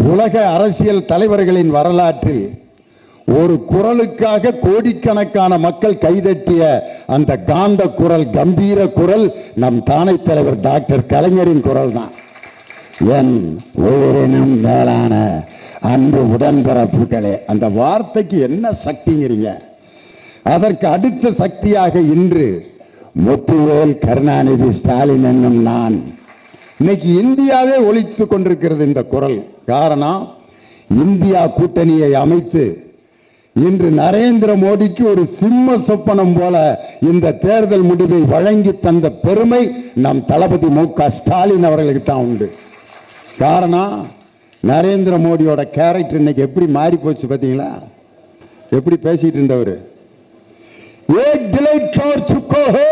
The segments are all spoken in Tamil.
உலக அரசியல் தலைவர்களின் வரலாற்றில் ஒரு குரலுக்காக கோடிக்கணக்கான மக்கள் கைதட்டிய அந்த காந்த குரல், கம்பீர குரல் நம் தானை தலைவர் டாக்டர் கலைஞரின் குரல் தான். என் உயிரினும் மேலான அன்பு உடன்பிறப்புகளே, அந்த வார்த்தைக்கு என்ன சக்திங்கிறீங்க? அதற்கு அடுத்த சக்தியாக இன்று முத்துவேல் கருணாநிதி ஸ்டாலின் என்னும் நான், இன்னைக்கு இந்தியாவே ஒலித்துக் கொண்டிருக்கிறது இந்த குரல். காரணம், இந்தியா கூட்டணியை அமைத்து இன்று நரேந்திர மோடிக்கு ஒரு சிம்ம சொப்பனம் போல இந்த தேர்தல் முடிவை வழங்கி தந்த பெருமை நம் தளபதி மு.க. ஸ்டாலின் அவர்களுக்கு தான் உண்டு. காரணம், நரேந்திர மோடியோட கேரக்டர் இன்னைக்கு எப்படி மாறி போச்சு பார்த்தீங்களா? எப்படி பேசிட்டு இருந்தவர், एक डिलीट छोड़ चुको है,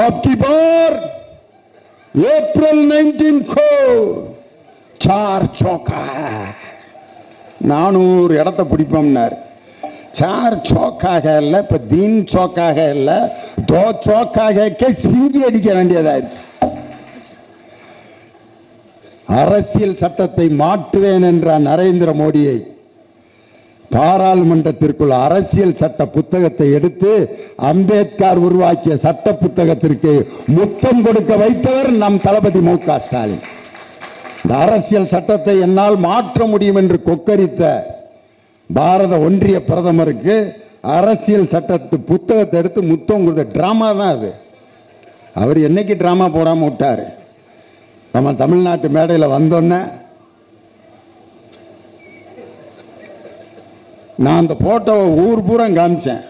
अब की बार अप्रैल 19 को 4 चौका 400 இடத்தை பிடிப்போம்னார். 4 चौக்காக இல்லை, இப்ப 3 चौக்காக இல்லை, 2 चौக்காக சிங்கி அடிக்க வேண்டியதாயிருச்சு. அரசியல் சட்டத்தை மாற்றுவேன் என்ற நரேந்திர மோடியை பாராளுமன்றத்திற்குள் அரசியல் சட்ட புத்தகத்தை எடுத்து அம்பேத்கர் உருவாக்கிய சட்ட புத்தகத்திற்கு முத்தம் கொடுக்க வைத்தவர் நம் தளபதி மு.க. ஸ்டாலின். இந்த அரசியல் சட்டத்தை என்னால் மாற்ற முடியும் என்று கொக்கரித்த பாரத ஒன்றிய பிரதமருக்கு அரசியல் சட்டத்து புத்தகத்தை எடுத்து முத்தம் கொடுத்த டிராமா தான் அது. அவர் என்னைக்கு டிராமா போடாம விட்டாரு? நம்ம தமிழ்நாட்டு மேடையில் வந்தோன்னே நான் அந்த போட்டோவை ஊர் பூரா காமிச்சேன்.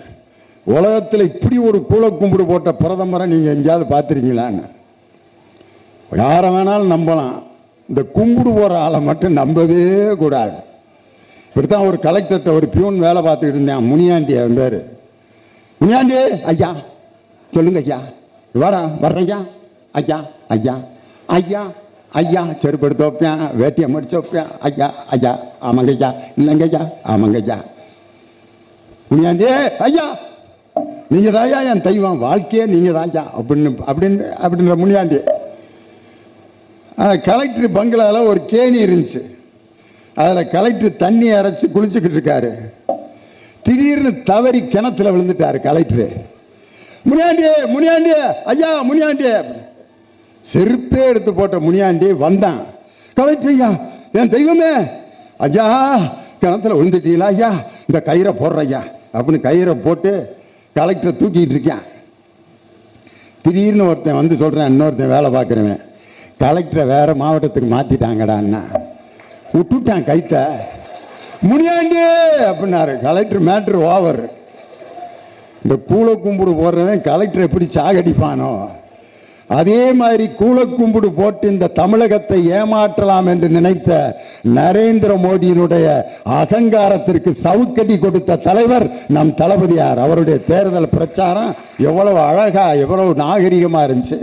உலகத்தில் இப்படி ஒரு கூலக்கும்பிடு போட்ட பிரதமரை நீங்கள் எங்கேயாவது பார்த்துருக்கீங்களான்னு. யாரை வேணாலும் நம்பலாம், இந்த கும்பிடு போகிற ஆளை மட்டும் நம்பவே கூடாது. இப்படித்தான் ஒரு கலெக்டர்கிட்ட ஒரு பியூன் வேலை பார்த்துக்கிட்டு இருந்தேன், முனியாண்டி அவன் பேர். முனியாண்டி ஐயா சொல்லுங்க ஐயா, வாடா வர்றேன் ஐயா ஐயா ஐயா ஐயா செருப்பு எடுத்து வைப்பேன், வேட்டியை முடிச்சு வைப்பேன். ஐயா ஐயா ஆமாங்க ஐயா, இல்லைங்க ஐயா ஆமாங்க ஐயா. முனியாண்டி ஐயா நீங்க தாயா என் தெய்வம், வாழ்க்கையே நீங்க தாயா அப்படின்ற முனியாண்டி. கலெக்டர் பங்களாவில் ஒரு கேணி இருந்துச்சு, அதில் கலெக்டர் தண்ணி அரைச்சி குளிச்சுக்கிட்டு இருக்காரு. திடீர்னு தவறி கிணத்துல விழுந்துட்டாரு கலெக்டர். முனியாண்டி முனியாண்டி ஐயா முனியாண்டி, செருப்பே எடுத்து போட்ட முனியாண்டி வந்தான். கலெக்டர் ஐயா என் தெய்வமே, ஐயா கிணத்துல விழுந்துட்டீங்களா ஐயா, இந்த கயிறை போடுற ஐயா அப்படின்னு கயிறை போட்டு கலெக்டரை தூக்கிட்டு இருக்கேன். திடீர்னு ஒருத்தன் வந்து சொல்றேன், இன்னொருத்தன் வேலை பார்க்குறவன், கலெக்டரை வேற மாவட்டத்துக்கு மாத்திட்டாங்கடான்னா விட்டுட்டான் கைத்த. முனியாண்டி அப்படின்னாரு. Collector matter over. இந்த கூல கும்பிடு போடுறவன் கலெக்டர் எப்படி சாகடிப்பானோ அதே மாதிரி கூலக்கும்பிடு போட்டு இந்த தமிழகத்தை ஏமாற்றலாம் என்று நினைத்த நரேந்திர மோடியினுடைய அகங்காரத்திற்கு சவுக்கடி கொடுத்த தலைவர் நம் தளபதியார். அவருடைய தேர்தல் பிரச்சாரம் எவ்வளவு அழகா எவ்வளவு நாகரிகமா இருந்துச்சு.